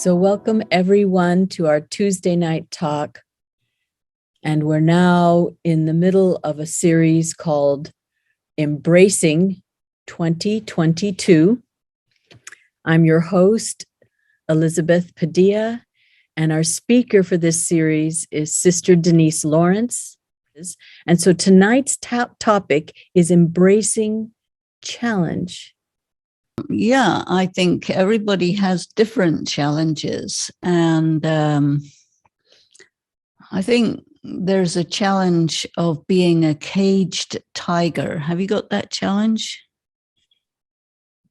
So welcome everyone to our Tuesday night talk. And we're now in the middle of a series called Embracing 2022. I'm your host, Elizabeth Padilla, and our speaker for this series is Sister Denise Lawrence. And so tonight's topic is embracing challenge. Yeah, I think everybody has different challenges. And I think there's a challenge of being a caged tiger. Have you got that challenge?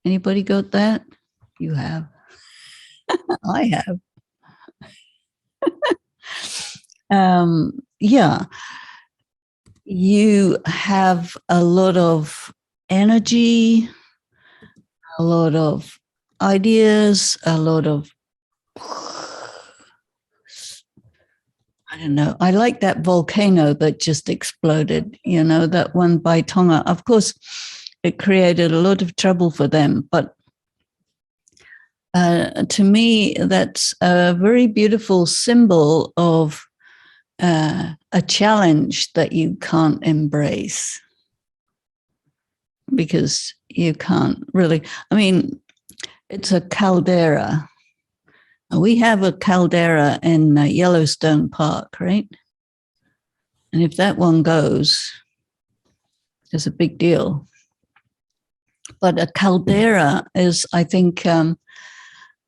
Anybody got that? You have. I have. Yeah. You have a lot of energy, a lot of ideas, a lot of, I don't know. I like that volcano that just exploded, that one by Tonga. Of course, it created a lot of trouble for them. But to me, that's a very beautiful symbol of a challenge that you can't embrace. Because you can't really, it's a caldera. We have a caldera in Yellowstone Park, right? And if that one goes, it's a big deal. But a caldera is, I think,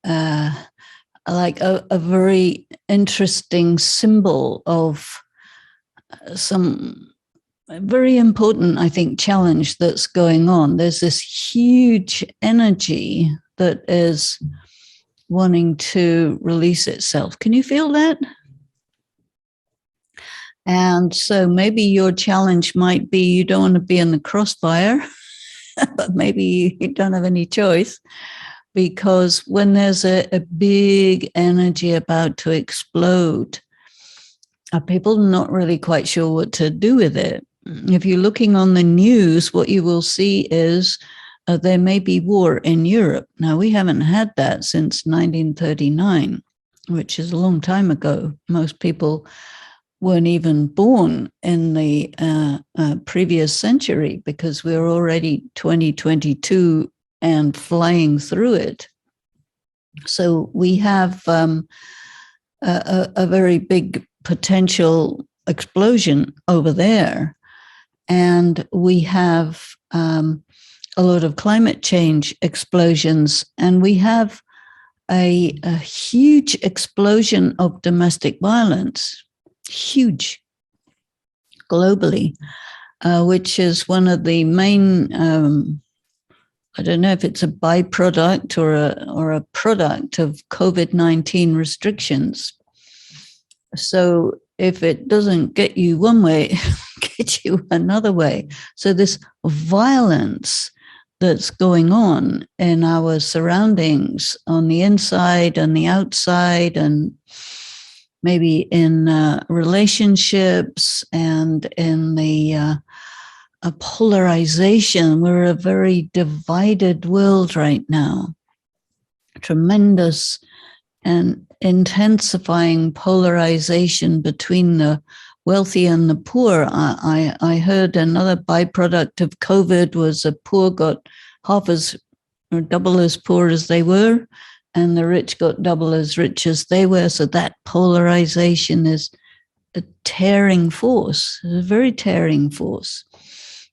like a very interesting symbol of some very important, I think, challenge that's going on. There's this huge energy that is wanting to release itself. Can you feel that? And so maybe your challenge might be you don't want to be in the crossfire, but maybe you don't have any choice, because when there's a big energy about to explode, people are not really quite sure what to do with it. If you're looking on the news, what you will see is there may be war in Europe. Now, we haven't had that since 1939, which is a long time ago. Most people weren't even born in the previous century, because we're already 2022 and flying through it. So we have a very big potential explosion over there. And we have a lot of climate change explosions, and we have a huge explosion of domestic violence, huge, globally, which is one of the main, I don't know if it's a byproduct or a product of COVID-19 restrictions. So if it doesn't get you one way, get you another way. So this violence that's going on in our surroundings, on the inside and the outside, and maybe in relationships and in the polarization. We're a very divided world right now. Tremendous and intensifying polarization between the wealthy and the poor. I heard another byproduct of COVID was the poor got half as or double as poor as they were, and the rich got double as rich as they were. So that polarization is a tearing force, a very tearing force.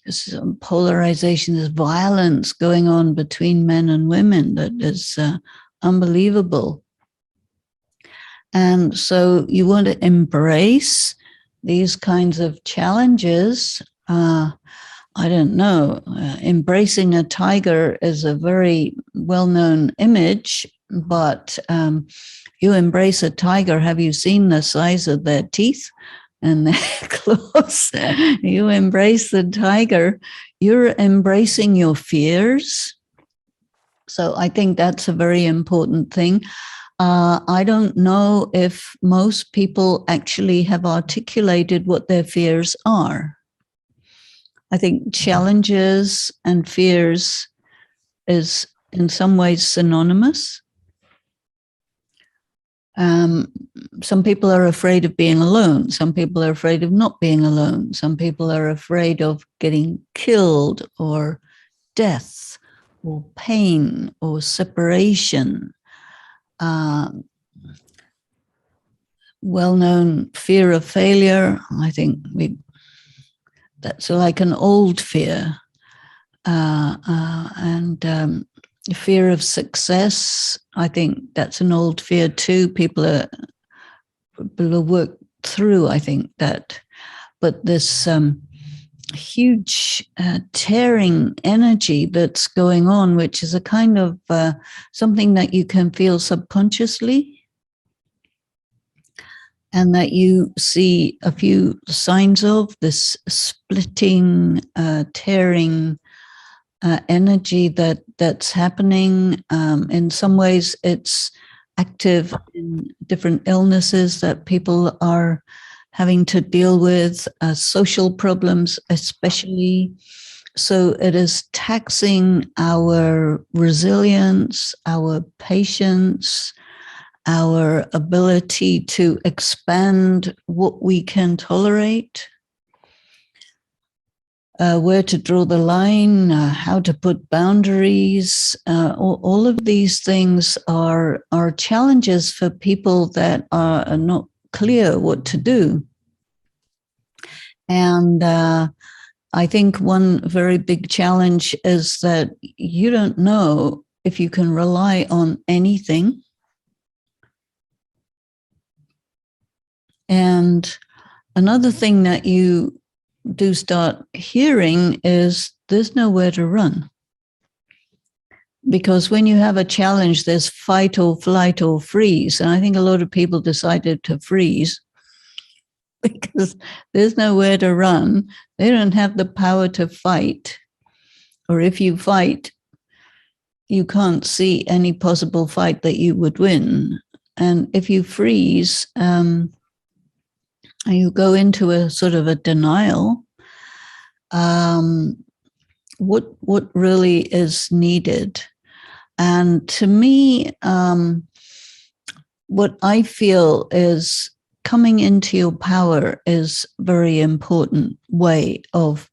This polarization, this violence going on between men and women that is unbelievable. And so you want to embrace these kinds of challenges. I don't know, embracing a tiger is a very well-known image, but you embrace a tiger, have you seen the size of their teeth and their claws? You embrace the tiger, you're embracing your fears. So I think that's a very important thing. I don't know if most people actually have articulated what their fears are. I think challenges and fears is in some ways synonymous. Some people are afraid of being alone. Some people are afraid of not being alone. Some people are afraid of getting killed or death or pain or separation. Well-known fear of failure. I think that's like an old fear. And fear of success, I think that's an old fear too. People are work through, I think, that. But this huge tearing energy that's going on, which is a kind of something that you can feel subconsciously, and that you see a few signs of this splitting, tearing energy that's happening. In some ways, it's active in different illnesses that people are having to deal with, social problems especially. So it is taxing our resilience, our patience, our ability to expand what we can tolerate, where to draw the line, how to put boundaries. All of these things are challenges for people that are not clear what to do. And I think one very big challenge is that you don't know if you can rely on anything. And another thing that you do start hearing is there's nowhere to run. Because when you have a challenge, there's fight or flight or freeze. And I think a lot of people decided to freeze because there's nowhere to run. They don't have the power to fight. Or if you fight, you can't see any possible fight that you would win. And if you freeze, you go into a sort of a denial. What really is needed? And to me, what I feel is coming into your power is a very important way of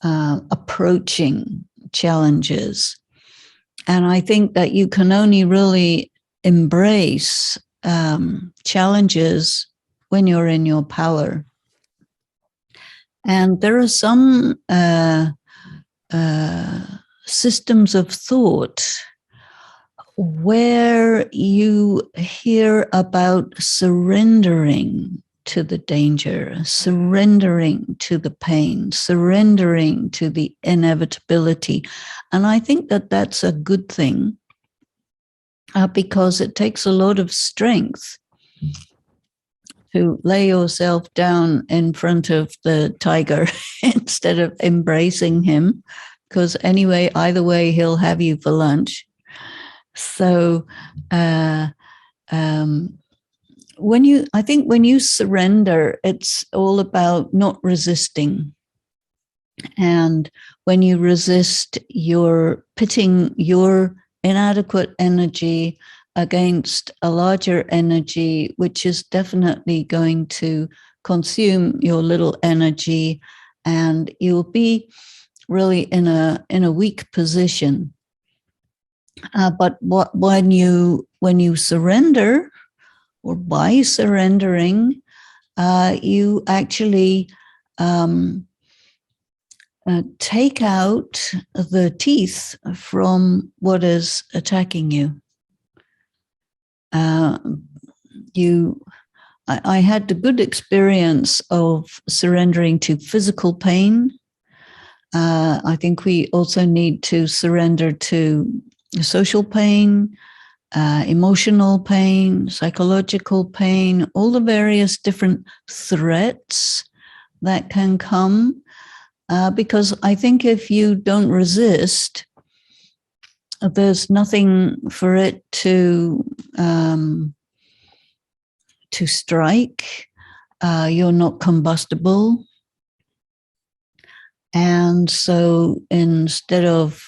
approaching challenges. And I think that you can only really embrace challenges when you're in your power. And there are some systems of thought where you hear about surrendering to the danger, surrendering to the pain, surrendering to the inevitability. And I think that that's a good thing because it takes a lot of strength to lay yourself down in front of the tiger instead of embracing him, because anyway, either way, he'll have you for lunch. So I think when you surrender, it's all about not resisting. And when you resist, you're pitting your inadequate energy against a larger energy, which is definitely going to consume your little energy, and you'll be really in a weak position. But when you surrender, or by surrendering, you actually take out the teeth from what is attacking you. I had the good experience of surrendering to physical pain. I think we also need to surrender to social pain, emotional pain, psychological pain, all the various different threats that can come. Because I think if you don't resist, there's nothing for it to strike. You're not combustible. And so instead of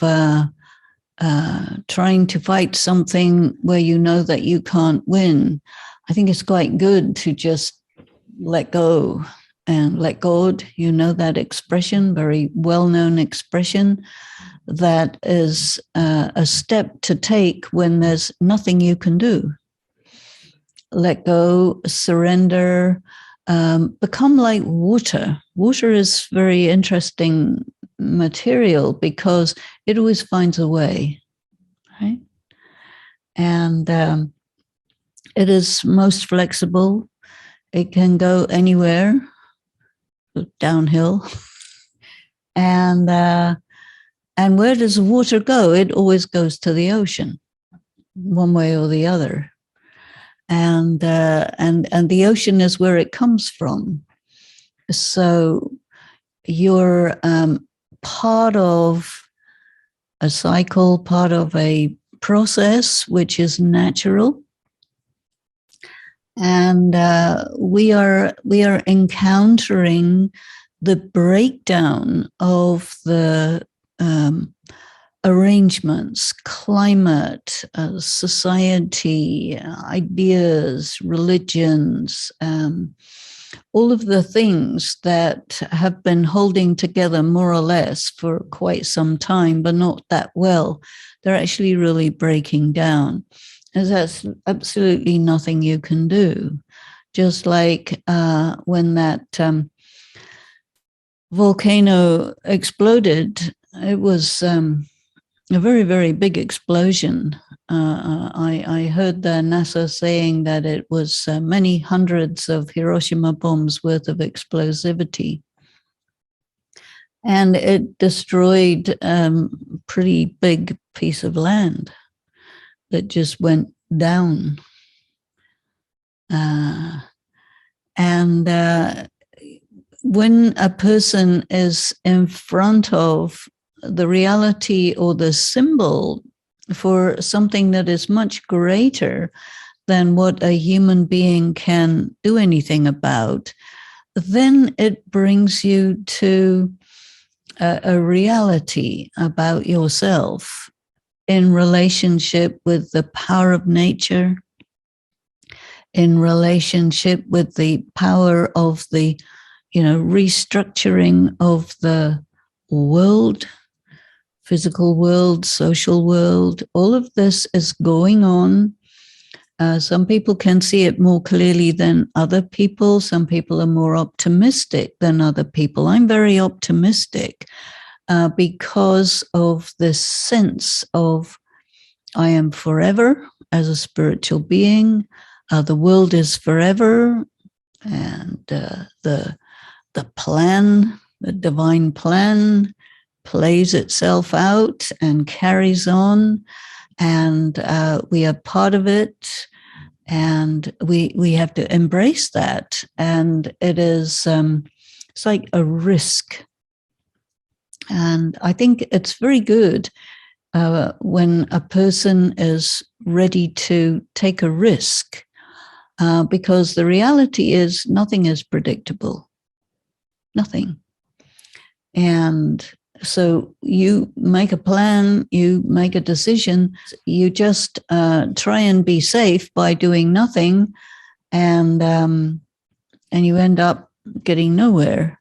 trying to fight something where you know that you can't win, I think it's quite good to just let go and let God. You know that expression, very well-known expression, that is a step to take when there's nothing you can do. Let go, surrender, become like water. Water is very interesting material because it always finds a way, right? And it is most flexible. It can go anywhere, downhill. And where does water go? It always goes to the ocean, one way or the other. And the ocean is where it comes from. So you're part of a cycle, part of a process which is natural. And we are encountering the breakdown of the arrangements, climate, society, ideas, religions, all of the things that have been holding together more or less for quite some time, but not that well. They're actually really breaking down. And that's absolutely nothing you can do. Just like when that volcano exploded, it was a very, very big explosion. I heard the NASA saying that it was many hundreds of Hiroshima bombs worth of explosivity. And it destroyed a pretty big piece of land that just went down. And when a person is in front of the reality or the symbol for something that is much greater than what a human being can do anything about, then it brings you to a reality about yourself in relationship with the power of nature, in relationship with the power of the, restructuring of the world, physical world, social world. All of this is going on. Some people can see it more clearly than other people. Some people are more optimistic than other people. I'm very optimistic because of this sense of I am forever as a spiritual being. The world is forever, and the plan, the divine plan, plays itself out and carries on, and we are part of it, and we have to embrace that. And it is it's like a risk, and I think it's very good when a person is ready to take a risk, because the reality is nothing is predictable, nothing. And so you make a plan, you make a decision, you just try and be safe by doing nothing, and you end up getting nowhere.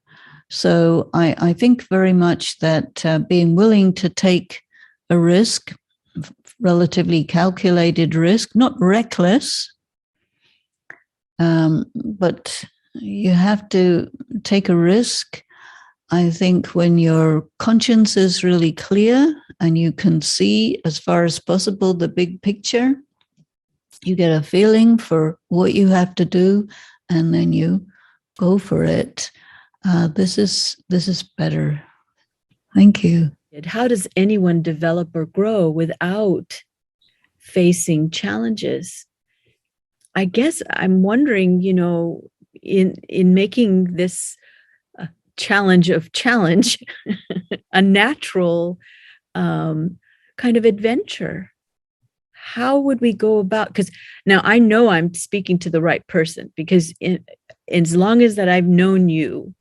So I think very much that being willing to take a risk, relatively calculated risk, not reckless, but you have to take a risk. I think when your conscience is really clear and you can see as far as possible the big picture, you get a feeling for what you have to do, and then you go for it. This is better. Thank you. How does anyone develop or grow without facing challenges? I guess I'm wondering, in making this challenge, a natural kind of adventure, how would we go about? Because now I know I'm speaking to the right person, because as long as that I've known you,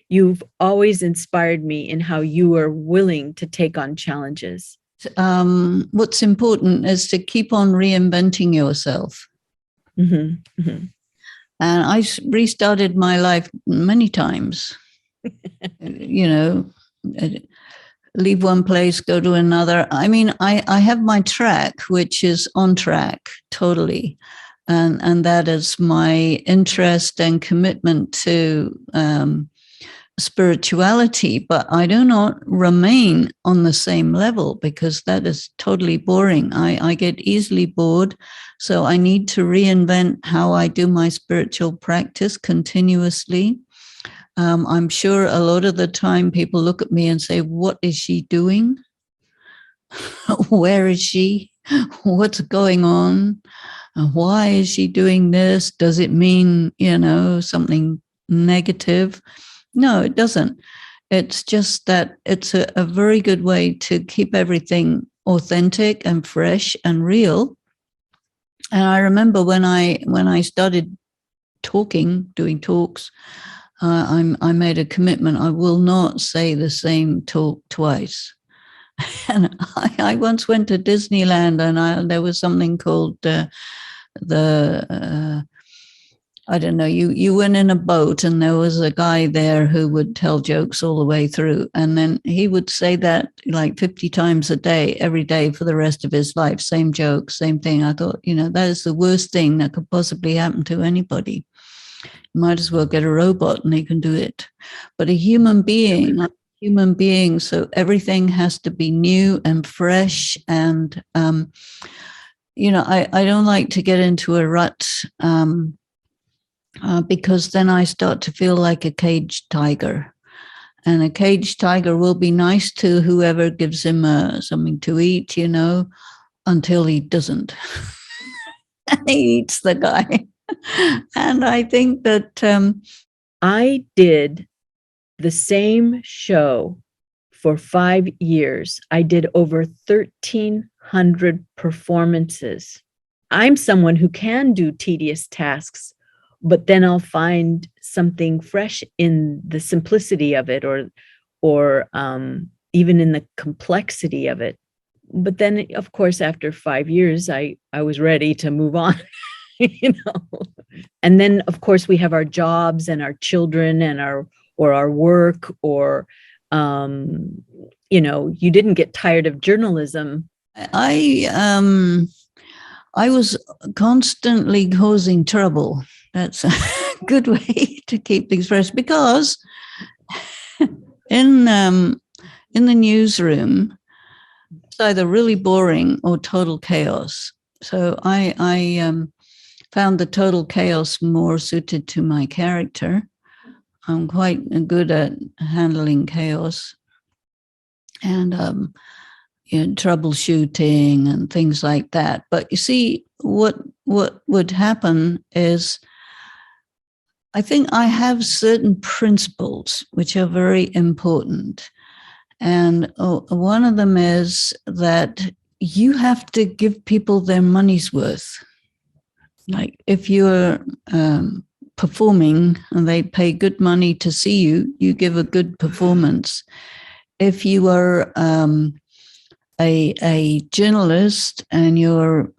you've always inspired me in how you are willing to take on challenges. What's important is to keep on reinventing yourself. Mhm. Mhm. And I restarted my life many times. You know, leave one place, go to another. I mean, I have my track, which is on track totally. And that is my interest and commitment to spirituality, but I do not remain on the same level because that is totally boring. I get easily bored. So I need to reinvent how I do my spiritual practice continuously. I'm sure a lot of the time people look at me and say, what is she doing? Where is she? What's going on? Why is she doing this? Does it mean, something negative? No, it doesn't. It's just that it's a very good way to keep everything authentic and fresh and real. And I remember when I started doing talks, I made a commitment. I will not say the same talk twice. And I once went to Disneyland, and there was something called the I don't know, you went in a boat and there was a guy there who would tell jokes all the way through. And then he would say that like 50 times a day, every day for the rest of his life, same joke, same thing. I thought, that is the worst thing that could possibly happen to anybody. You might as well get a robot and he can do it. But a human being, so everything has to be new and fresh. And, I don't like to get into a rut. Because then I start to feel like a caged tiger. And a caged tiger will be nice to whoever gives him something to eat, until he doesn't. And he eats the guy. And I think that I did the same show for 5 years. I did over 1,300 performances. I'm someone who can do tedious tasks, but then I'll find something fresh in the simplicity of it, or even in the complexity of it. But then, of course, after 5 years, I was ready to move on, And then, of course, we have our jobs and our children and our work, or you didn't get tired of journalism. I was constantly causing trouble. That's a good way to keep things fresh, because in the newsroom, it's either really boring or total chaos. So I found the total chaos more suited to my character. I'm quite good at handling chaos and troubleshooting and things like that. But you see, what would happen is, I think I have certain principles which are very important. And one of them is that you have to give people their money's worth. Like if you're performing and they pay good money to see you, you give a good performance. If you are a journalist and you're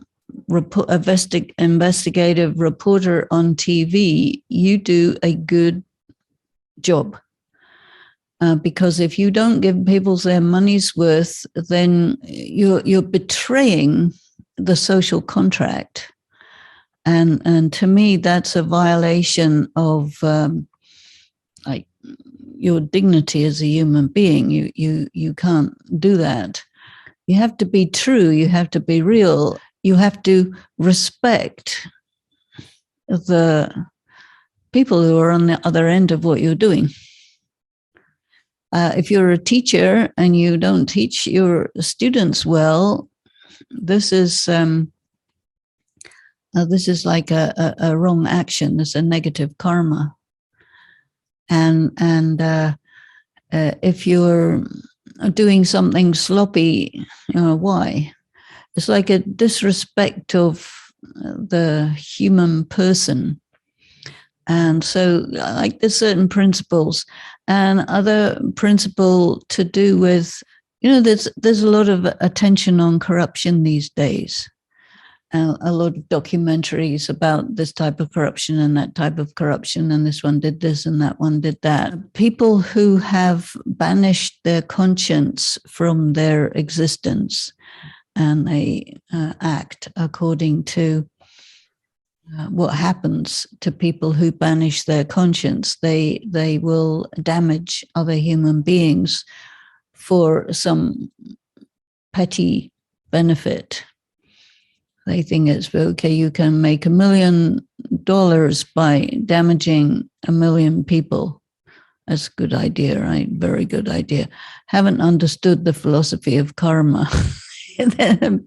investigative reporter on TV, you do a good job. Because if you don't give people their money's worth, then you're betraying the social contract. And to me, that's a violation of like your dignity as a human being. You can't do that. You have to be true. You have to be real. You have to respect the people who are on the other end of what you're doing. If you're a teacher and you don't teach your students well, this is like a wrong action. It's a negative karma. And if you're doing something sloppy, why? It's like a disrespect of the human person. And so, like, there's certain principles, and other principle to do with, there's a lot of attention on corruption these days. a lot of documentaries about this type of corruption and that type of corruption, and this one did this and that one did that. People who have banished their conscience from their existence and they act according to what happens to people who banish their conscience. They will damage other human beings for some petty benefit. They think it's okay, you can make $1 million by damaging 1 million people. That's a good idea, right? Very good idea. Haven't understood the philosophy of karma. They're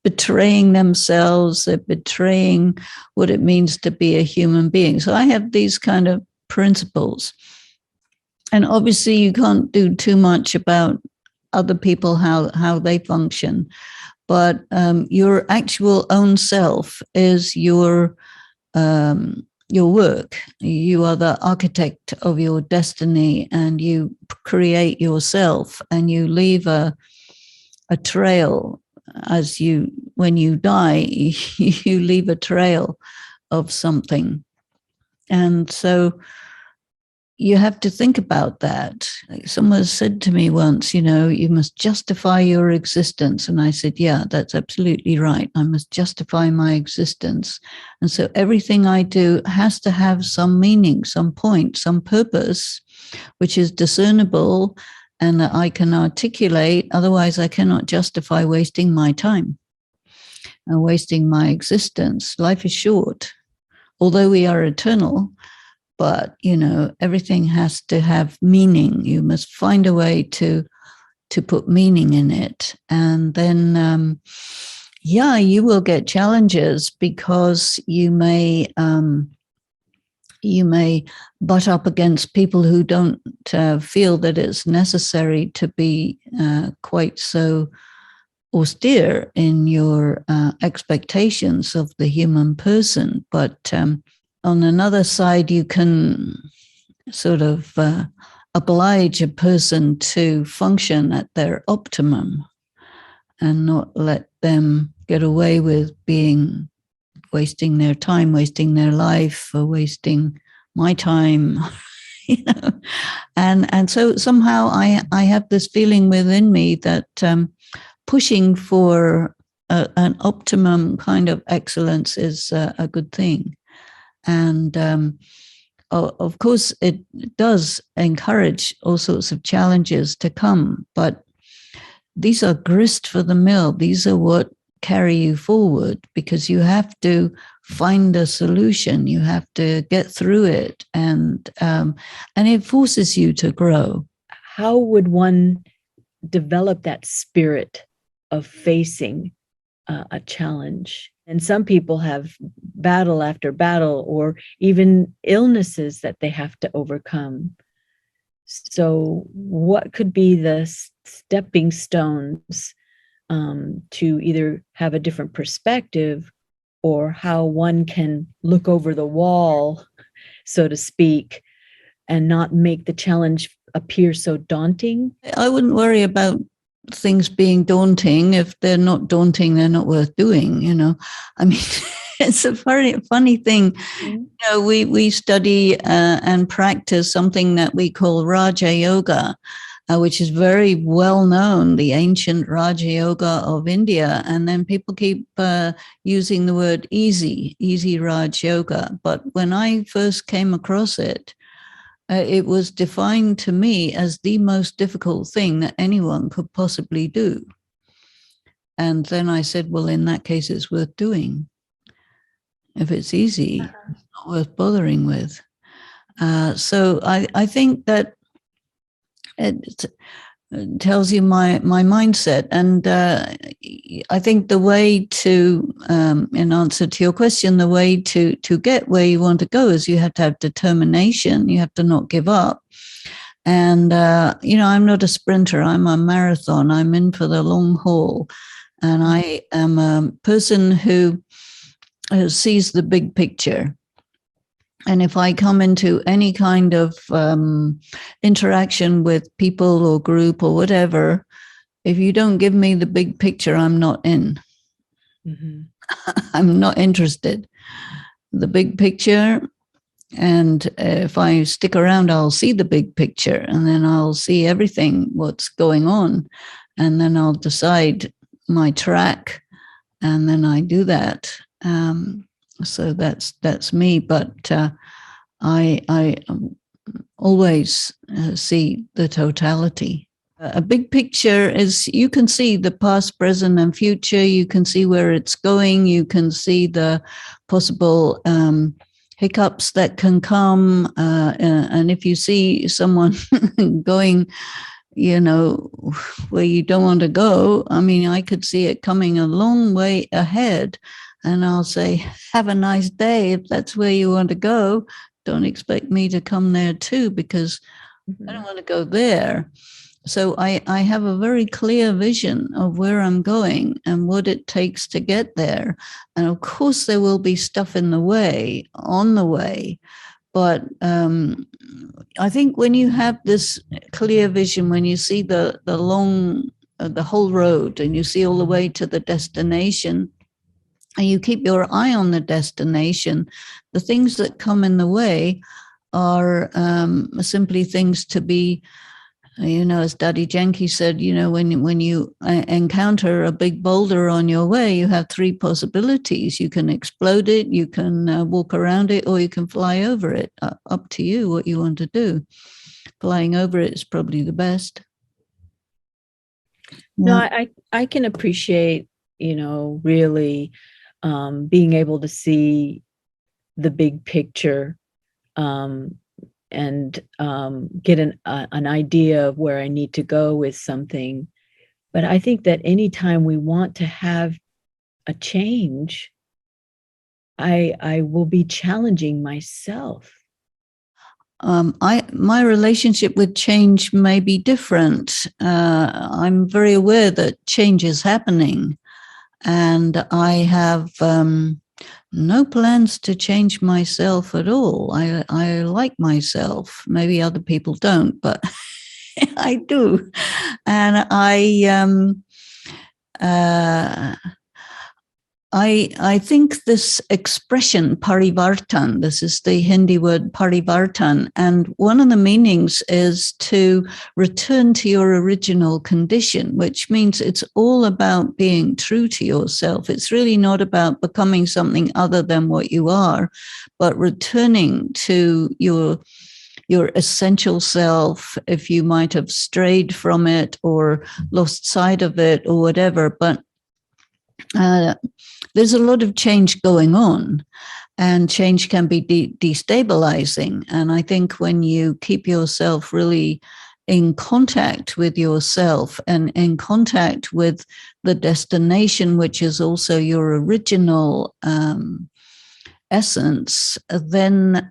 betraying themselves, they're betraying what it means to be a human being. So I have these kind of principles. And obviously you can't do too much about other people, how they function. But your actual own self is your work. You are the architect of your destiny, and you create yourself, and you leave a trail. When you die, you leave a trail of something. And so you have to think about that. Someone said to me once, you must justify your existence. And I said, yeah, that's absolutely right. I must justify my existence. And so everything I do has to have some meaning, some point, some purpose, which is discernible and that I can articulate. Otherwise, I cannot justify wasting my time and wasting my existence. Life is short, although we are eternal. But, everything has to have meaning. You must find a way to put meaning in it. And then, you will get challenges because you may butt up against people who don't feel that it's necessary to be quite so austere in your expectations of the human person. But on another side, you can sort of oblige a person to function at their optimum and not let them get away with wasting their time, wasting their life, or wasting my time. And so somehow I have this feeling within me that pushing for an optimum kind of excellence is a good thing. And of course, it does encourage all sorts of challenges to come, but these are grist for the mill. These are what carry you forward, because you have to find a solution. You have to get through it, and it forces you to grow. How would one develop that spirit of facing a challenge? And some people have battle after battle, or even illnesses that they have to overcome. So what could be the stepping stones to either have a different perspective, or how one can look over the wall, so to speak, and not make the challenge appear so daunting? I wouldn't worry about things being daunting. If they're not daunting, they're not worth doing. I mean, it's a funny thing. Mm-hmm. We study and practice something that we call Raja Yoga, which is very well known, the ancient Raja Yoga of India. And then people keep using the word easy Raj Yoga. But when I first came across it, it was defined to me as the most difficult thing that anyone could possibly do. And then I said, well, in that case, it's worth doing. If it's easy, it's not worth bothering with. So I think that it tells you my mindset. And I think the way to, in answer to your question, the way to get where you want to go is you have to have determination. You have to not give up. And, I'm not a sprinter. I'm a marathon. I'm in for the long haul. And I am a person who sees the big picture. And if I come into any kind of interaction with people or group or whatever, if you don't give me the big picture, I'm not in. Mm-hmm. I'm not interested. The big picture, and if I stick around, I'll see the big picture, and then I'll see everything what's going on, and then I'll decide my track, and then I do that. So that's me. But I always see the totality. A big picture is you can see the past, present, and future. You can see where it's going. You can see the possible hiccups that can come. And if you see someone going, where you don't want to go, I mean, I could see it coming a long way ahead. And I'll say, have a nice day. If that's where you want to go, don't expect me to come there too, because I don't want to go there. So I have a very clear vision of where I'm going and what it takes to get there. And of course, there will be stuff on the way. But I think when you have this clear vision, when you see the whole road and you see all the way to the destination, and you keep your eye on the destination, the things that come in the way are simply things to be, as Daddy Yankee said, when you encounter a big boulder on your way, you have three possibilities. You can explode it, you can walk around it, or you can fly over it. Up to you what you want to do. Flying over it is probably the best. No, I can appreciate, really being able to see the big picture and get an idea of where I need to go with something. But I think that anytime we want to have a change, I will be challenging myself. My relationship with change may be different. I'm very aware that change is happening, and I have no plans to change myself at all. I like myself. Maybe other people don't, but I do. And I think this expression parivartan, this is the Hindi word parivartan, and one of the meanings is to return to your original condition, which means it's all about being true to yourself. It's really not about becoming something other than what you are, but returning to your essential self, if you might have strayed from it or lost sight of it or whatever. But there's a lot of change going on, and change can be destabilizing. And I think when you keep yourself really in contact with yourself and in contact with the destination, which is also your original essence, then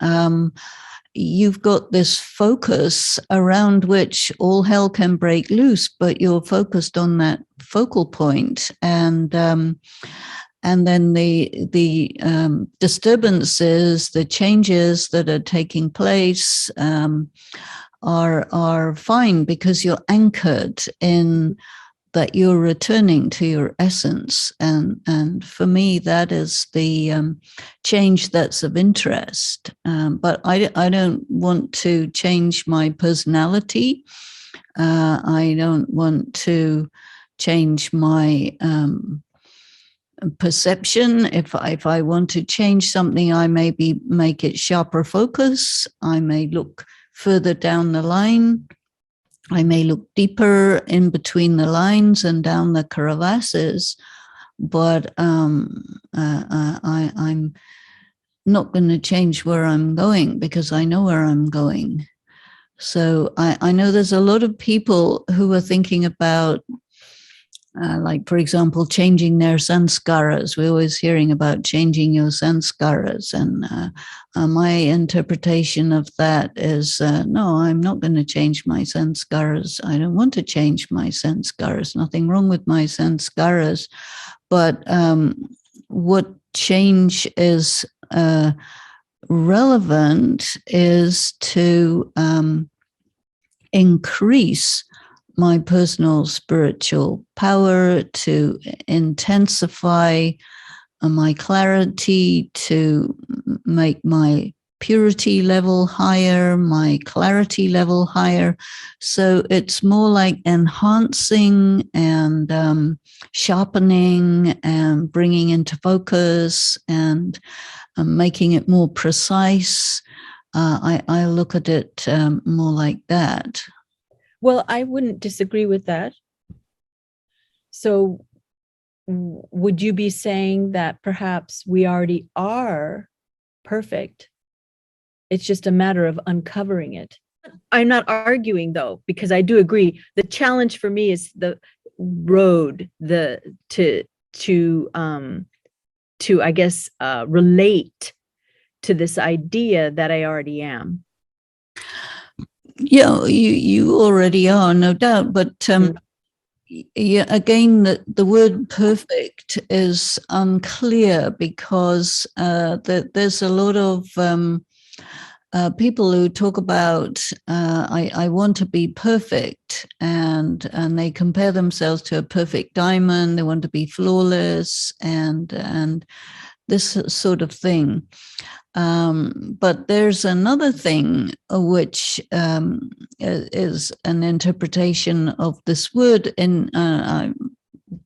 you've got this focus around which all hell can break loose, but you're focused on that focal point. And then the disturbances, the changes that are taking place are fine, because you're anchored in that you're returning to your essence. And for me, that is the change that's of interest. But I don't want to change my personality. I don't want to change my perception. If I want to change something, I maybe make it sharper focus. I may look further down the line. I may look deeper in between the lines and down the crevasses, but I'm not going to change where I'm going, because I know where I'm going. So I know there's a lot of people who are thinking about like, for example, changing their sanskaras. We're always hearing about changing your sanskaras. And my interpretation of that is, no, I'm not going to change my sanskaras. I don't want to change my sanskaras. Nothing wrong with my sanskaras. But what change is relevant is to increase my personal spiritual power, to intensify my clarity, to make my purity level higher, my clarity level higher. So it's more like enhancing and sharpening and bringing into focus and making it more precise. I look at it more like that. Well, I wouldn't disagree with that. So would you be saying that perhaps we already are perfect? It's just a matter of uncovering it. I'm not arguing though, because I do agree. The challenge for me is the road, to I guess relate to this idea that I already am. Yeah, you already are, no doubt. But yeah, again, the word perfect is unclear because there's a lot of people who talk about I want to be perfect, and they compare themselves to a perfect diamond. They want to be flawless and this sort of thing. But there's another thing which is an interpretation of this word. I'm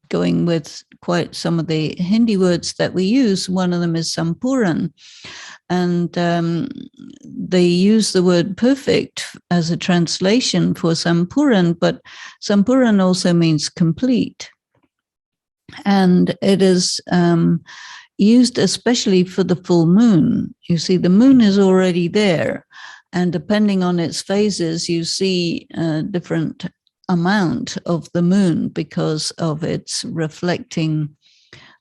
going with quite some of the Hindi words that we use. One of them is Sampuran. And they use the word perfect as a translation for Sampuran, but Sampuran also means complete. And it is used especially for the full moon. You see, the moon is already there. And depending on its phases, you see a different amount of the moon because of its reflecting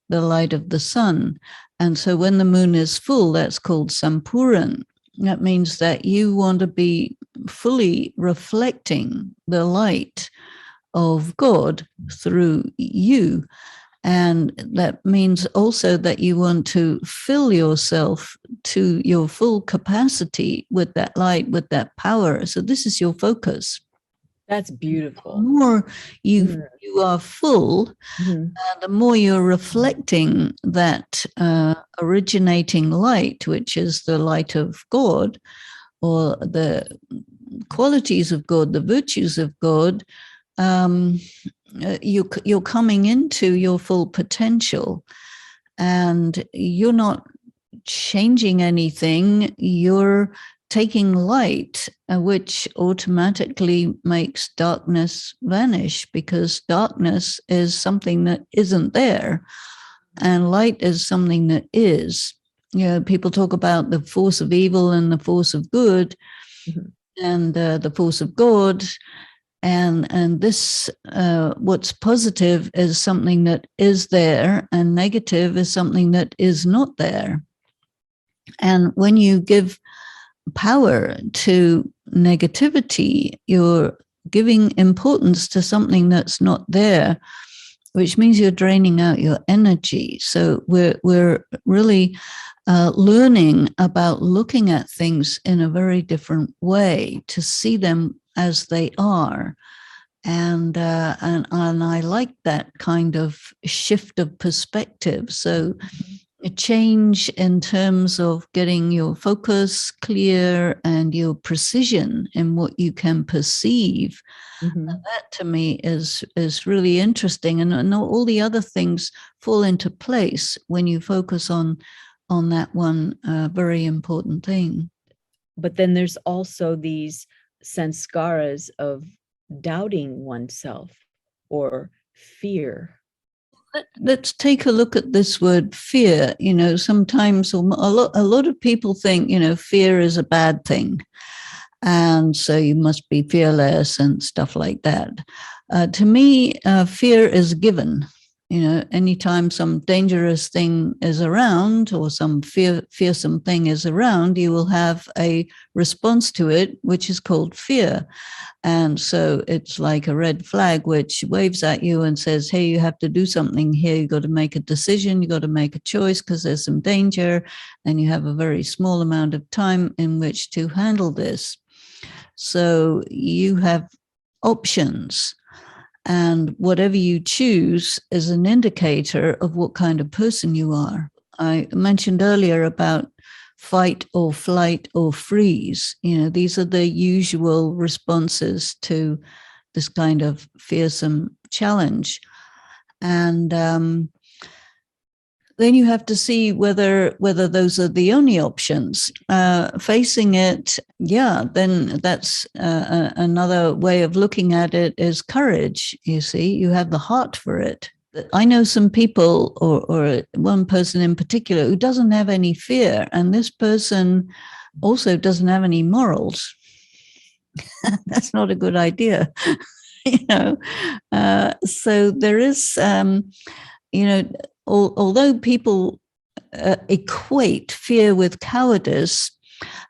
the light of the sun. And so when the moon is full, that's called Sampuran. That means that you want to be fully reflecting the light of God through you. And that means also that you want to fill yourself to your full capacity with that light, with that power. So this is your focus. That's beautiful. The more you are full, the more you're reflecting that originating light, which is the light of God, or the qualities of God, the virtues of God, you're coming into your full potential, and you're not changing anything. You're taking light, which automatically makes darkness vanish, because darkness is something that isn't there, and light is something that is. You know, people talk about the force of evil and the force of good, and the force of God. And this, what's positive is something that is there, and negative is something that is not there. And when you give power to negativity, you're giving importance to something that's not there, which means you're draining out your energy. So we're really learning about looking at things in a very different way, to see them as they are. And I like that kind of shift of perspective. So a change in terms of getting your focus clear and your precision in what you can perceive. That to me is really interesting, and all the other things fall into place when you focus on that one very important thing. But then there's also these sanskaras of doubting oneself or fear. Let's take a look at this word fear. You know, sometimes a lot of people think, you know, fear is a bad thing, and so you must be fearless and stuff like that. To me, fear is given. You know, anytime some dangerous thing is around, or some fearsome thing is around, you will have a response to it, which is called fear. And so it's like a red flag which waves at you and says, hey, you have to do something here. You got to make a decision. You got to make a choice because there's some danger, and you have a very small amount of time in which to handle this. So you have options. And whatever you choose is an indicator of what kind of person you are. I mentioned earlier about fight or flight or freeze. These are the usual responses to this kind of fearsome challenge. And then you have to see whether those are the only options. Facing it, then that's another way of looking at it is courage. You see, you have the heart for it. I know some people, or one person in particular, who doesn't have any fear, and this person also doesn't have any morals. That's not a good idea. So there is, although people equate fear with cowardice,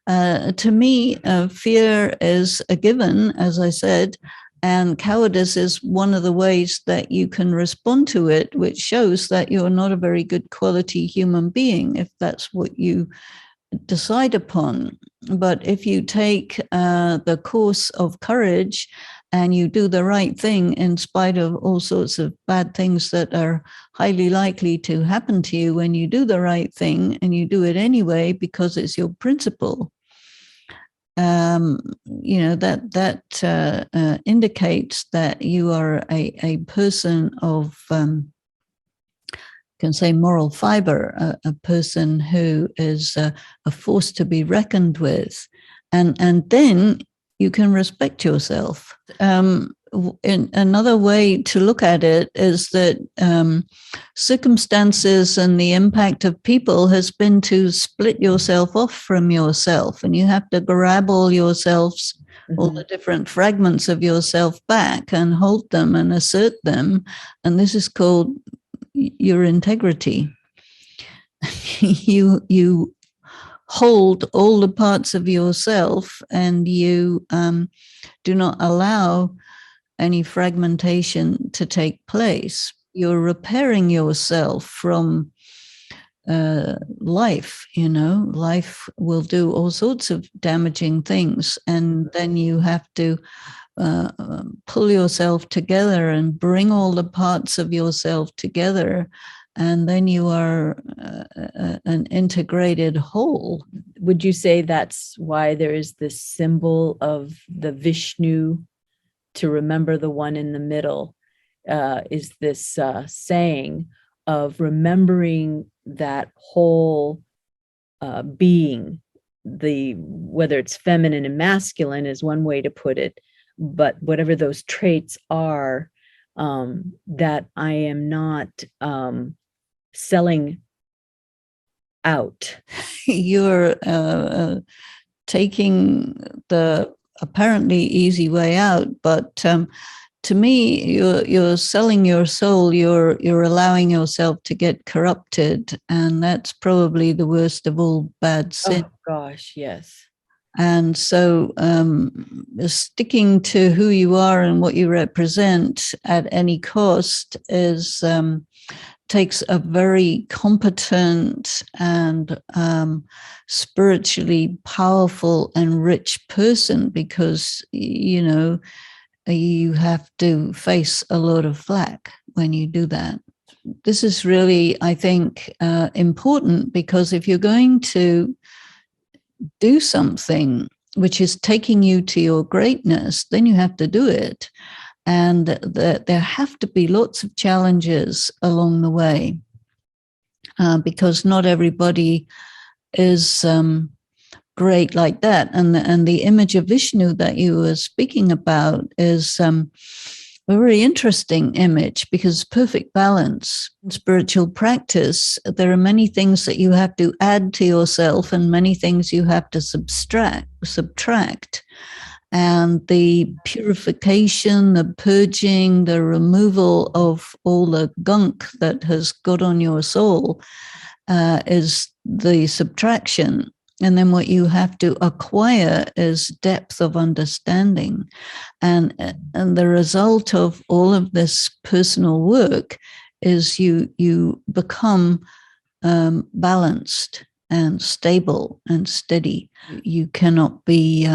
to me, fear is a given, as I said, and cowardice is one of the ways that you can respond to it, which shows that you're not a very good quality human being, if that's what you decide upon. But if you take the course of courage and you do the right thing in spite of all sorts of bad things that are highly likely to happen to you, when you do the right thing and you do it anyway because it's your principle, that indicates that you are a person of, can say, moral fiber, a person who is a force to be reckoned with, and then you can respect yourself. Another way to look at it is that circumstances and the impact of people has been to split yourself off from yourself, and you have to grab all yourselves, all the different fragments of yourself back and hold them and assert them. And this is called your integrity. You hold all the parts of yourself, and you do not allow any fragmentation to take place. You're repairing yourself from life. Life will do all sorts of damaging things, and then you have to pull yourself together and bring all the parts of yourself together, and then you are an integrated whole. Would you say that's why there is this symbol of the Vishnu, to remember the one in the middle, is this saying of remembering that whole being, whether it's feminine and masculine is one way to put it, but whatever those traits are, that I am not selling out. You're taking the apparently easy way out, but to me, you're selling your soul. You're allowing yourself to get corrupted, and that's probably the worst of all bad sin. Oh gosh, yes. And so sticking to who you are and what you represent at any cost takes a very competent and spiritually powerful and rich person, because, you have to face a lot of flack when you do that. This is really, I think, important, because if you're going to do something which is taking you to your greatness, then you have to do it. And there have to be lots of challenges along the way, because not everybody is great like that. And the image of Vishnu that you were speaking about is a very interesting image, because perfect balance. In spiritual practice, there are many things that you have to add to yourself and many things you have to subtract. And the purification, the purging, the removal of all the gunk that has got on your soul is the subtraction. And then what you have to acquire is depth of understanding. And the result of all of this personal work is you become balanced and stable and steady. You cannot be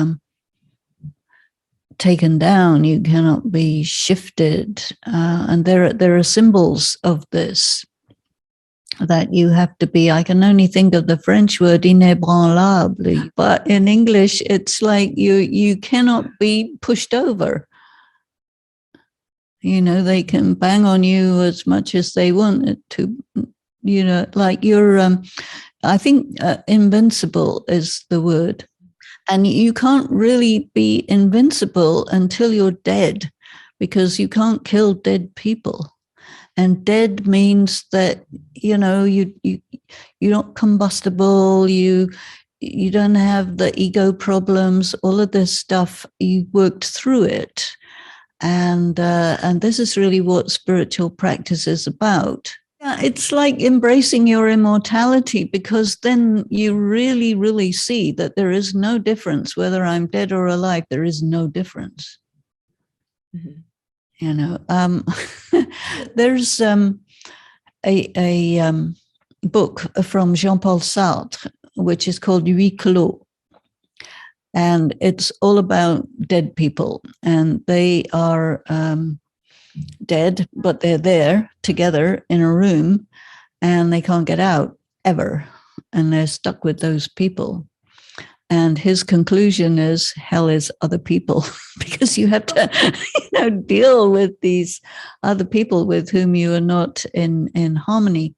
taken down. You cannot be shifted. And there are symbols of this, that you have to be. I can only think of the French word inébranlable, but in English, it's like you cannot be pushed over. They can bang on you as much as they want to, like you're, I think invincible is the word. And you can't really be invincible until you're dead, because you can't kill dead people. And dead means that, you're not combustible, you don't have the ego problems, all of this stuff, you worked through it. And this is really what spiritual practice is about. Yeah, it's like embracing your immortality, because then you really, really see that there is no difference whether I'm dead or alive. There is no difference. Mm-hmm. There's a book from Jean-Paul Sartre, which is called Huis Clos. And it's all about dead people. And they are dead, but they're there together in a room, and they can't get out ever. And they're stuck with those people. And his conclusion is hell is other people, because you have to deal with these other people with whom you are not in harmony.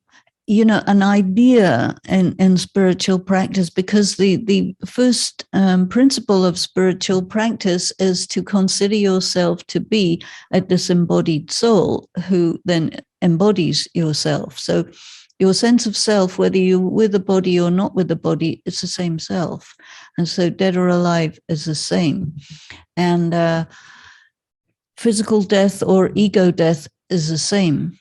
An idea in spiritual practice, because the first principle of spiritual practice is to consider yourself to be a disembodied soul who then embodies yourself. So your sense of self, whether you're with the body or not with the body, it's the same self. And so dead or alive is the same. And physical death or ego death is the same.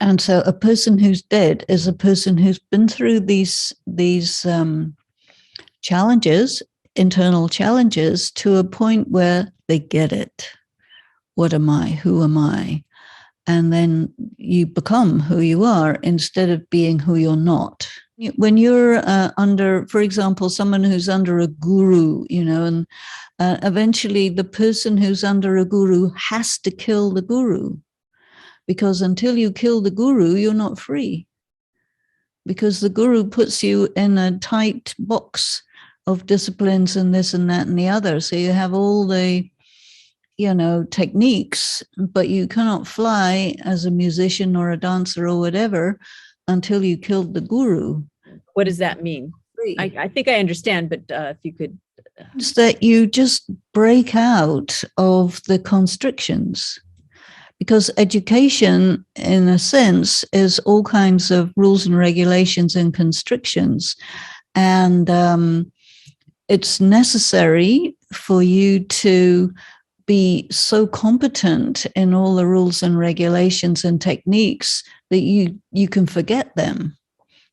And so a person who's dead is a person who's been through these challenges, internal challenges, to a point where they get it. What am I? Who am I? And then you become who you are instead of being who you're not. When you're under, for example, someone who's under a guru, and eventually the person who's under a guru has to kill the guru. Because until you kill the guru, you're not free. Because the guru puts you in a tight box of disciplines and this and that and the other. So you have all the, techniques, but you cannot fly as a musician or a dancer or whatever until you killed the guru. What does that mean? I think I understand, but if you could. It's that you just break out of the constrictions. Because education, in a sense, is all kinds of rules and regulations and constrictions. And it's necessary for you to be so competent in all the rules and regulations and techniques that you can forget them,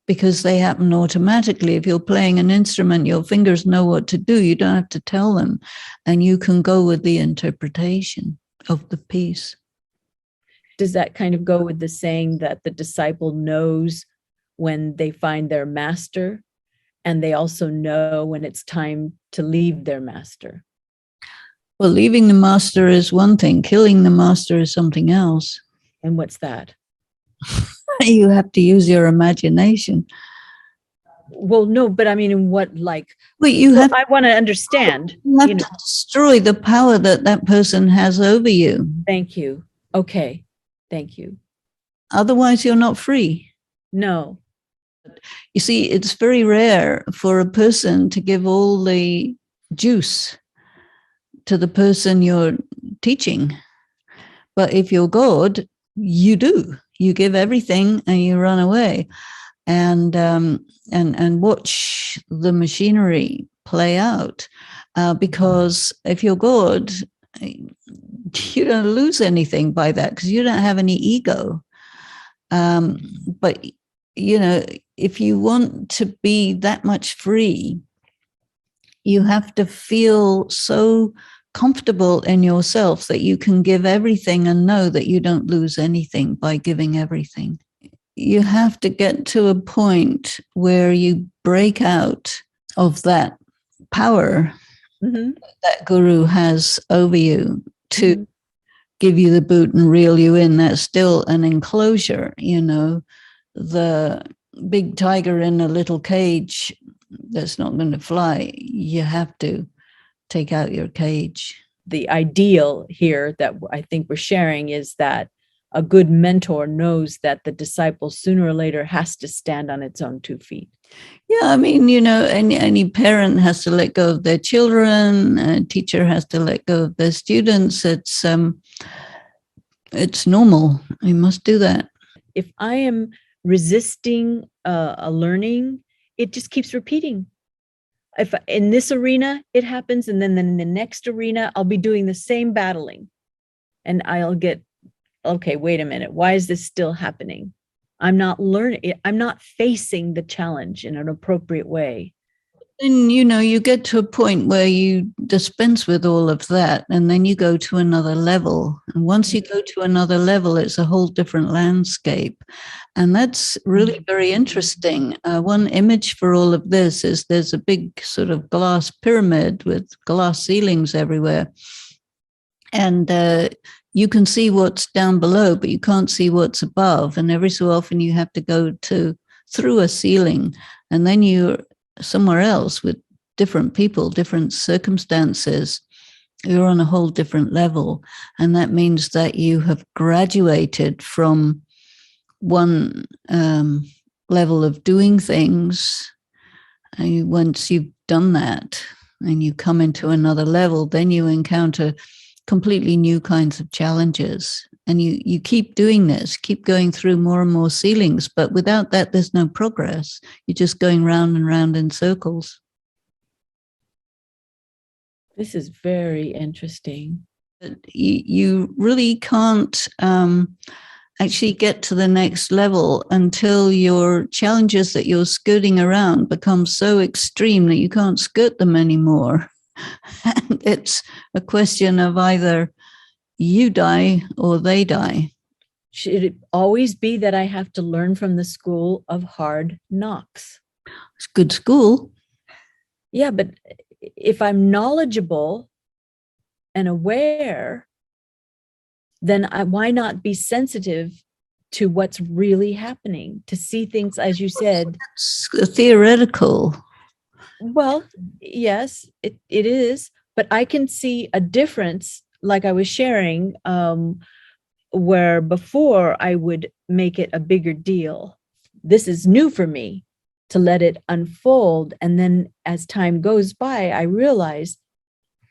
because they happen automatically. If you're playing an instrument, your fingers know what to do. You don't have to tell them. And you can go with the interpretation of the piece. Does that kind of go with the saying that the disciple knows when they find their master, and they also know when it's time to leave their master? Well, leaving the master is one thing. Killing the master is something else. And what's that? You have to use your imagination. Well, no, but I mean, in what, like, well, I want to understand. You have to destroy the power that person has over you. Thank you. Okay. Thank you. Otherwise, you're not free. No. You see, it's very rare for a person to give all the juice to the person you're teaching. But if you're God, you do. You give everything and you run away and watch the machinery play out. Because if you're God, you don't lose anything by that, because you don't have any ego. But, if you want to be that much free, you have to feel so comfortable in yourself that you can give everything and know that you don't lose anything by giving everything. You have to get to a point where you break out of that power Mhm. that guru has over you to Mhm. give you the boot and reel you in. That's still an enclosure, you know. The big tiger in a little cage that's not going to fly. You have to take out your cage. The ideal here that I think we're sharing is that a good mentor knows that the disciple sooner or later has to stand on its own 2 feet. Yeah, I mean, you know, any parent has to let go of their children. A teacher has to let go of their students. It's normal. You must do that. If I am resisting a learning, it just keeps repeating. If in this arena it happens, and then in the next arena I'll be doing the same battling, and I'll get, okay, wait a minute, why is this still happening? I'm not learning. I'm not facing the challenge in an appropriate way. And, you know, you get to a point where you dispense with all of that, and then you go to another level. And once you go to another level, it's a whole different landscape. And that's really very interesting. One image for all of this is there's a big sort of glass pyramid with glass ceilings everywhere. And you can see what's down below, but you can't see what's above. And every so often you have to go through a ceiling, and then you're somewhere else with different people, different circumstances. You're on a whole different level. And that means that you have graduated from one level of doing things. And once you've done that and you come into another level, then you encounter completely new kinds of challenges. And you keep doing this, keep going through more and more ceilings. But without that, there's no progress. You're just going round and round in circles. This is very interesting. You really can't actually get to the next level until your challenges that you're skirting around become so extreme that you can't skirt them anymore. And it's a question of either you die or they die. Should it always be that I have to learn from the school of hard knocks? It's good school. Yeah, but if I'm knowledgeable and aware, then why not be sensitive to what's really happening, to see things, as you said? It's theoretical. Well, yes, it is, but I can see a difference, like I was sharing, where before I would make it a bigger deal. This is new for me, to let it unfold. And then as time goes by, I realized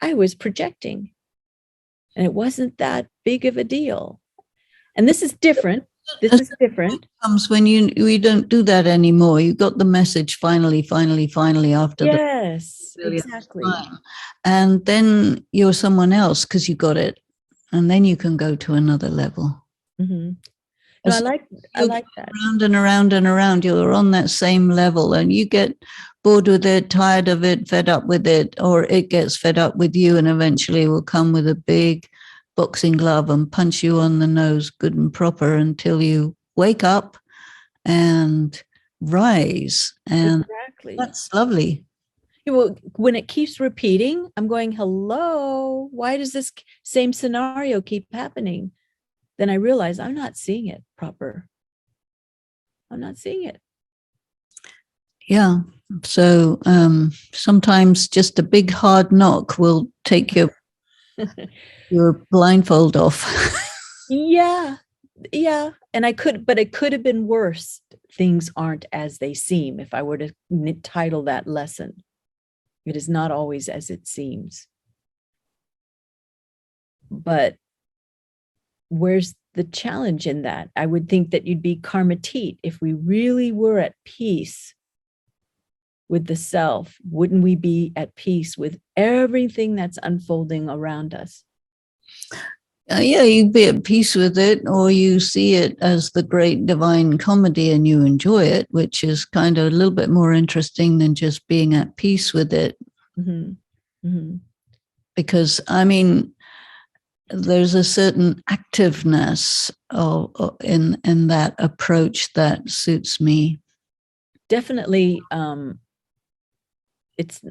I was projecting, and it wasn't that big of a deal. And this is different. This is different. Comes when we don't do that anymore. You got the message finally after Yes, the exactly. time. And then you're someone else because you got it. And then you can go to another level. Mm-hmm. No, I like that. Around and around and around, you're on that same level, and you get bored with it, tired of it, fed up with it, or it gets fed up with you, and eventually will come with a big boxing glove and punch you on the nose good and proper until you wake up and rise. And Exactly. that's lovely. Well, when it keeps repeating, I'm going, hello, why does this same scenario keep happening? Then I realize I'm not seeing it proper. I'm not seeing it. Yeah. So sometimes just a big hard knock will take your blindfold off. Yeah. Yeah. And but it could have been worse. Things aren't as they seem. If I were to title that lesson, it is not always as it seems. But where's the challenge in that? I would think that you'd be karmatit if we really were at peace with the self. Wouldn't we be at peace with everything that's unfolding around us? Yeah, you be at peace with it, or you see it as the great divine comedy and you enjoy it, which is kind of a little bit more interesting than just being at peace with it. Mm-hmm. Mm-hmm. Because, I mean, there's a certain activeness in that approach that suits me. Definitely, I'm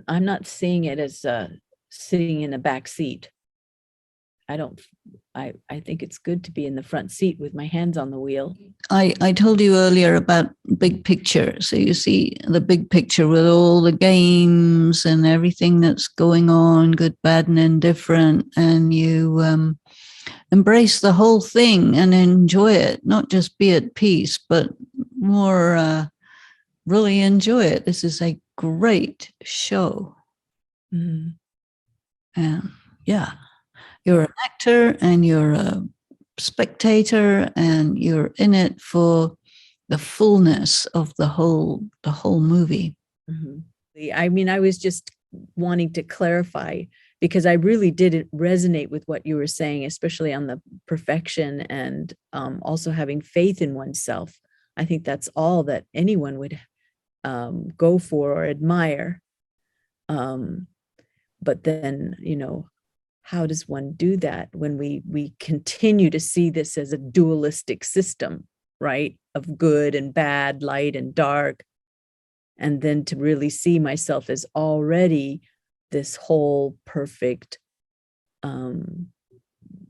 not seeing it as sitting in the back seat. I think it's good to be in the front seat with my hands on the wheel. I told you earlier about big picture. So you see the big picture with all the games and everything that's going on, good, bad, and indifferent. And you embrace the whole thing and enjoy it, not just be at peace, but more really enjoy it. This is a great show. Mm-hmm. And yeah, you're an actor and you're a spectator and you're in it for the fullness of the whole movie. Mm-hmm. I mean, I was just wanting to clarify because I really did resonate with what you were saying, especially on the perfection and also having faith in oneself. I think that's all that anyone would go for or admire. But then, how does one do that when we continue to see this as a dualistic system, right? Of good and bad, light and dark. And then to really see myself as already this whole perfect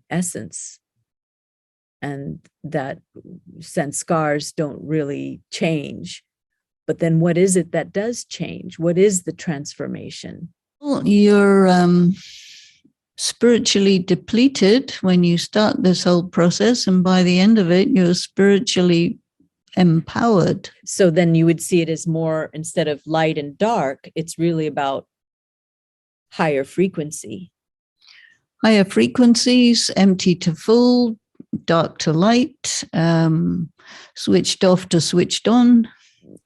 essence. And that sanskars don't really change. But then what is it that does change? What is the transformation? Well, you're spiritually depleted when you start this whole process, and by the end of it, you're spiritually empowered. So then you would see it as more, instead of light and dark, it's really about higher frequency. Higher frequencies, empty to full, dark to light, switched off to switched on.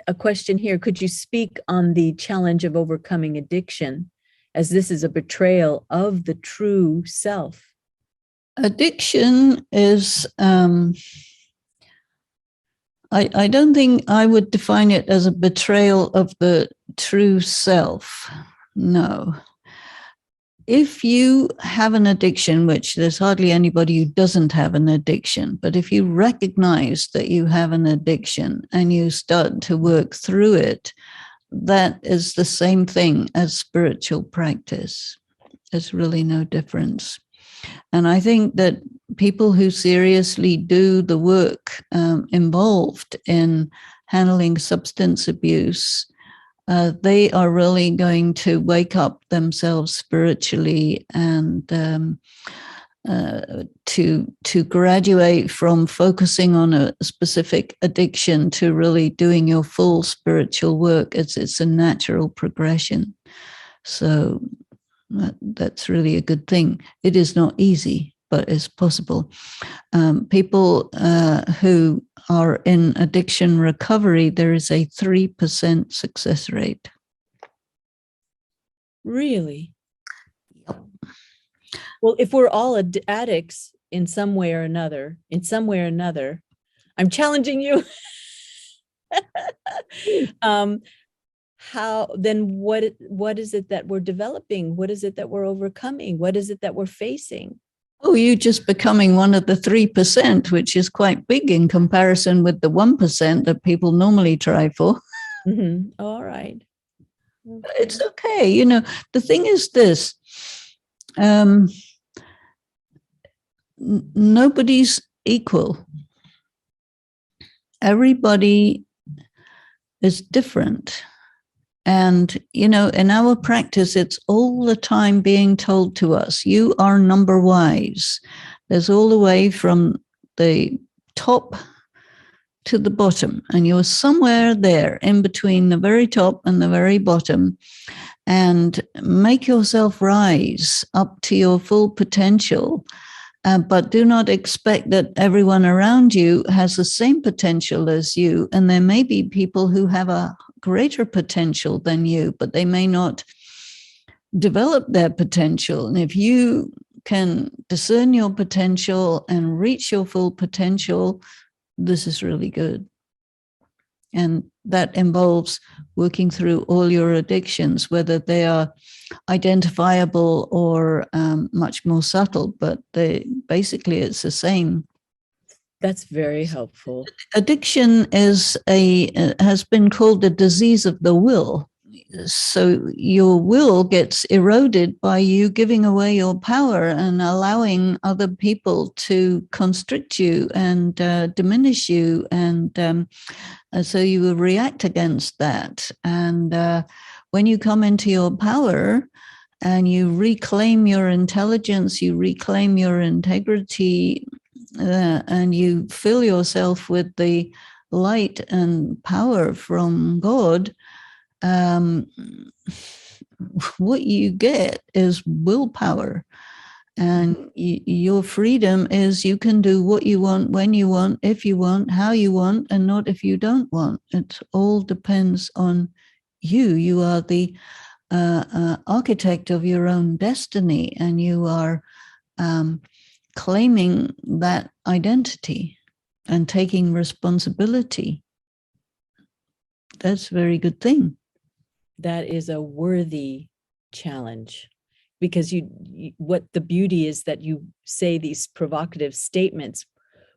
A question here, could you speak on the challenge of overcoming addiction, as this is a betrayal of the true self? Addiction is, I don't think I would define it as a betrayal of the true self. No. If you have an addiction, which there's hardly anybody who doesn't have an addiction, but if you recognize that you have an addiction and you start to work through it, that is the same thing as spiritual practice. There's really no difference. And I think that people who seriously do the work involved in handling substance abuse, they are really going to wake up themselves spiritually and to graduate from focusing on a specific addiction to really doing your full spiritual work. It's a natural progression. So that's really a good thing. It is not easy, but it's possible. People who are in addiction recovery, there is a 3% success rate. Really? Yep. Well, if we're all addicts in some way or another, I'm challenging you. How then? What is it that we're developing? What is it that we're overcoming? What is it that we're facing? Oh, you're just becoming one of the 3%, which is quite big in comparison with the 1% that people normally try for. Mm-hmm. All right. It's okay. The thing is this, nobody's equal. Everybody is different. And, in our practice, it's all the time being told to us, you are number wise. There's all the way from the top to the bottom, and you're somewhere there in between the very top and the very bottom, and make yourself rise up to your full potential. But do not expect that everyone around you has the same potential as you. And there may be people who have a greater potential than you, but they may not develop their potential. And if you can discern your potential and reach your full potential, this is really good. And that involves working through all your addictions, whether they are identifiable or much more subtle, but basically it's the same. That's very helpful. Addiction has been called a disease of the will. so your will gets eroded by you giving away your power and allowing other people to constrict you and diminish you, and so you will react against that. And when you come into your power and you reclaim your intelligence, you reclaim your integrity, and you fill yourself with the light and power from God, what you get is willpower. And your freedom is you can do what you want, when you want, if you want, how you want, and not if you don't want. It all depends on you. You are the architect of your own destiny, and you are claiming that identity and taking responsibility. That's a very good thing. That is a worthy challenge, because what the beauty is that you say these provocative statements,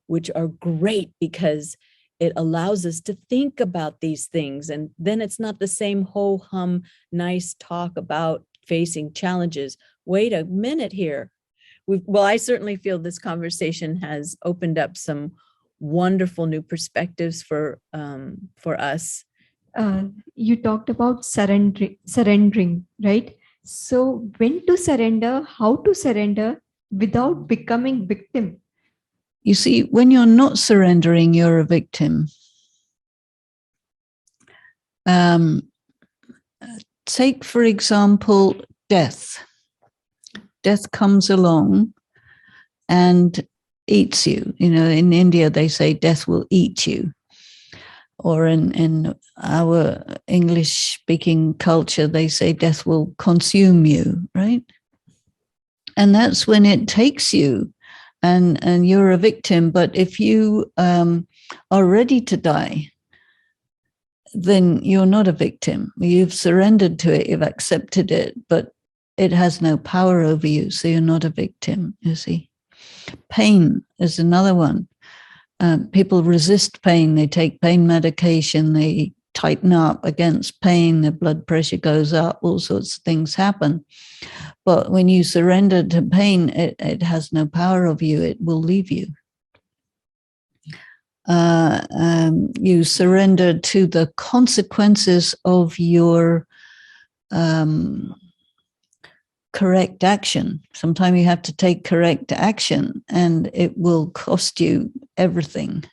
which are great because it allows us to think about these things. And then it's not the same ho-hum, nice talk about facing challenges. Wait a minute here. Well, I certainly feel this conversation has opened up some wonderful new perspectives for us. You talked about surrendering, right? So when to surrender, how to surrender without becoming victim? You see, when you're not surrendering, you're a victim. Take, for example, death. Death comes along and eats you. You know, in India, they say death will eat you. Or in our English-speaking culture, they say death will consume you, right? And that's when it takes you, and you're a victim. But if you are ready to die, then you're not a victim. You've surrendered to it, you've accepted it, but it has no power over you, so you're not a victim, you see. Pain is another one. People resist pain. They take pain medication. They tighten up against pain. Their blood pressure goes up. All sorts of things happen. But when you surrender to pain, it has no power over you. It will leave you. You surrender to the consequences of your correct action. Sometimes you have to take correct action, and it will cost you everything,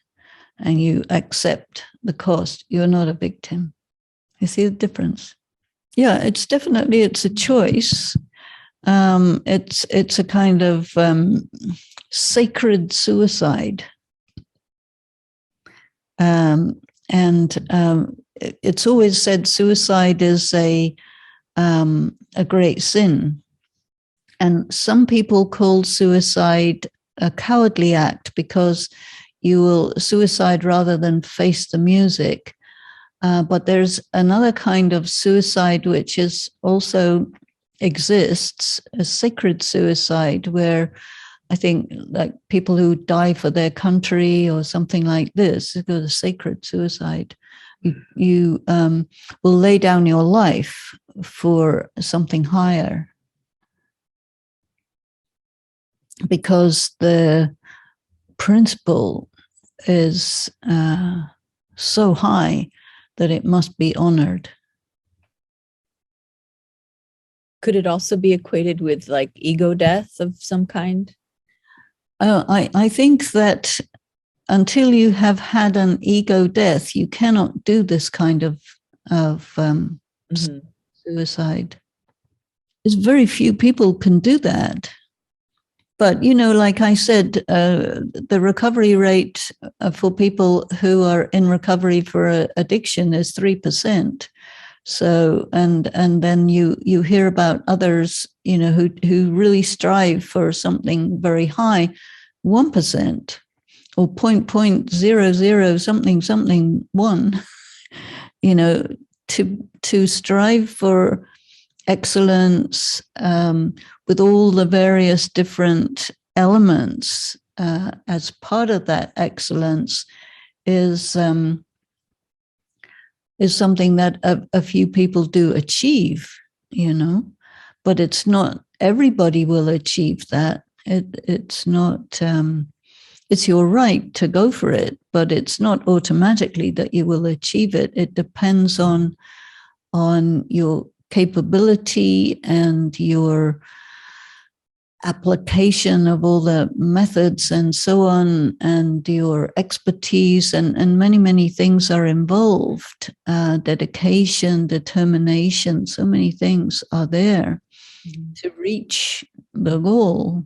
and you accept the cost. You're not a victim. You see the difference? Yeah, it's a choice. It's a kind of sacred suicide, and it's always said suicide is a great sin. And some people call suicide a cowardly act because you will suicide rather than face the music. But there's another kind of suicide which is also exists, a sacred suicide, where I think like people who die for their country or something like this, it's called a sacred suicide. You will lay down your life for something higher, because the principle is so high that it must be honored. Could it also be equated with like ego death of some kind? I think that until you have had an ego death, you cannot do this kind of suicide. There's very few people can do that. But, you know, like I said, the recovery rate for people who are in recovery for addiction is 3%. So, and then you hear about others, you know, who really strive for something very high, 1% or 0.00 something 1, you know, to strive for excellence with all the various different elements as part of that excellence is is something that a few people do achieve, but it's not everybody will achieve that. It's not, it's your right to go for it, but it's not automatically that you will achieve it. It depends on your capability and your application of all the methods and so on, and your expertise, and many, many things are involved. Dedication, determination, so many things are there to reach the goal.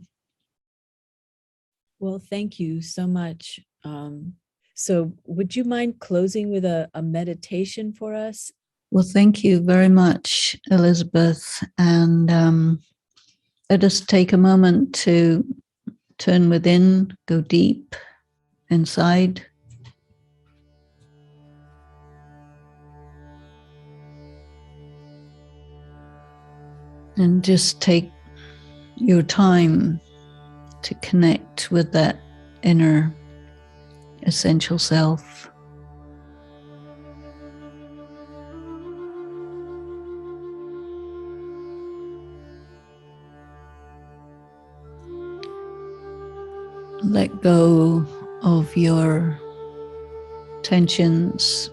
Well, thank you so much. So would you mind closing with a meditation for us? Well, thank you very much, Elizabeth. And let us take a moment to turn within, go deep inside. And just take your time to connect with that inner essential self. Let go of your tensions,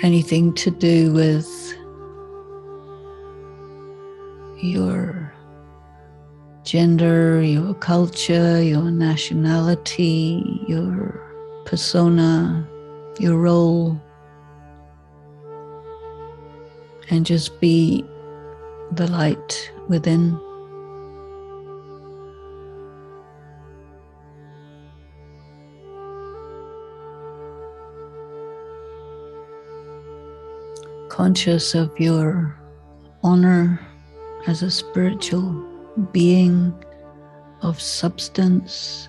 anything to do with your gender, your culture, your nationality, your persona, your role, and just be the light within. Conscious of your honor as a spiritual being of substance.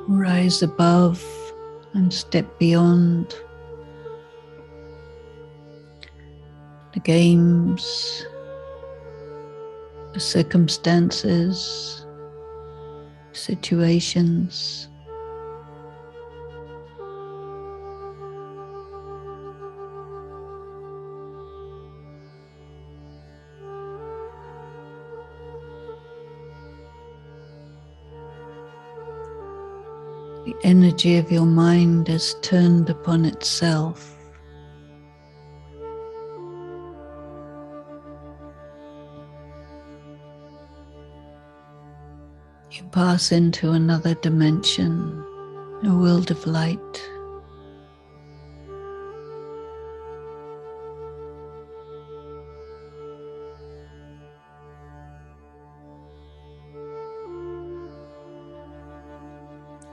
Rise above and step beyond the games, the circumstances, situations. The energy of your mind is turned upon itself. You pass into another dimension, a world of light.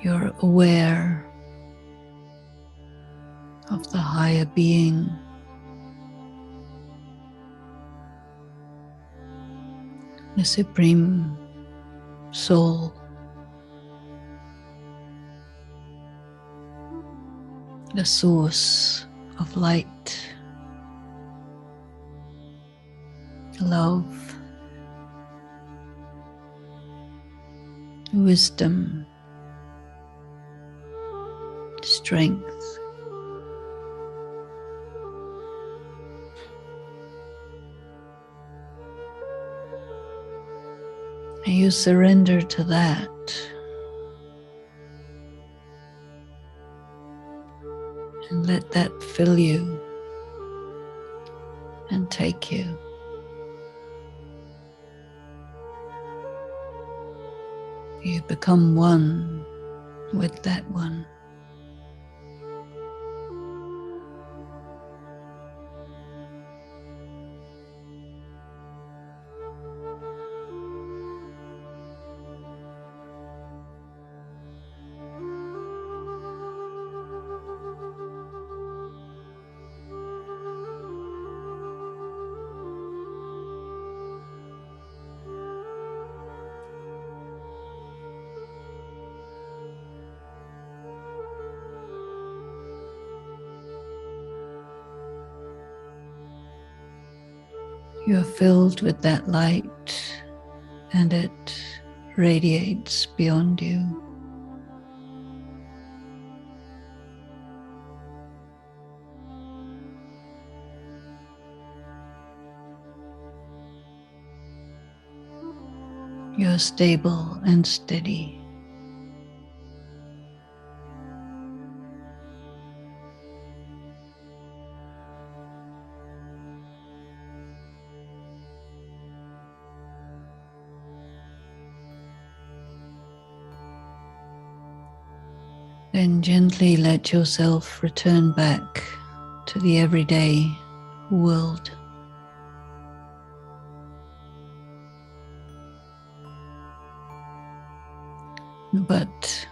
You're aware of the higher being, the supreme soul, the source of light, love, wisdom, strength. And you surrender to that. And let that fill you and take you. You become one with that one. You are filled with that light and it radiates beyond you. You're stable and steady. Then gently let yourself return back to the everyday world. But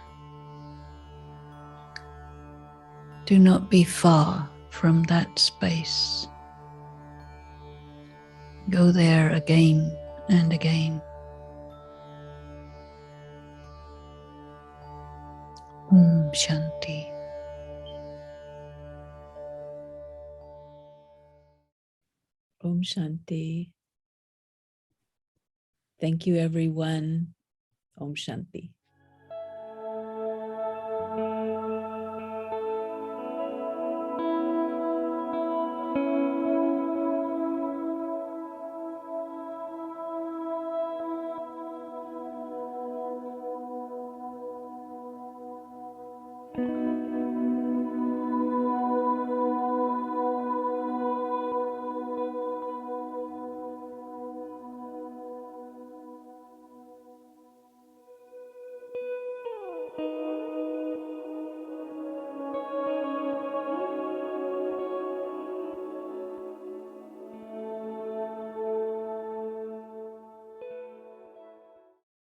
do not be far from that space. Go there again and again. Shanti. Om Shanti. Thank you, everyone. Om Shanti.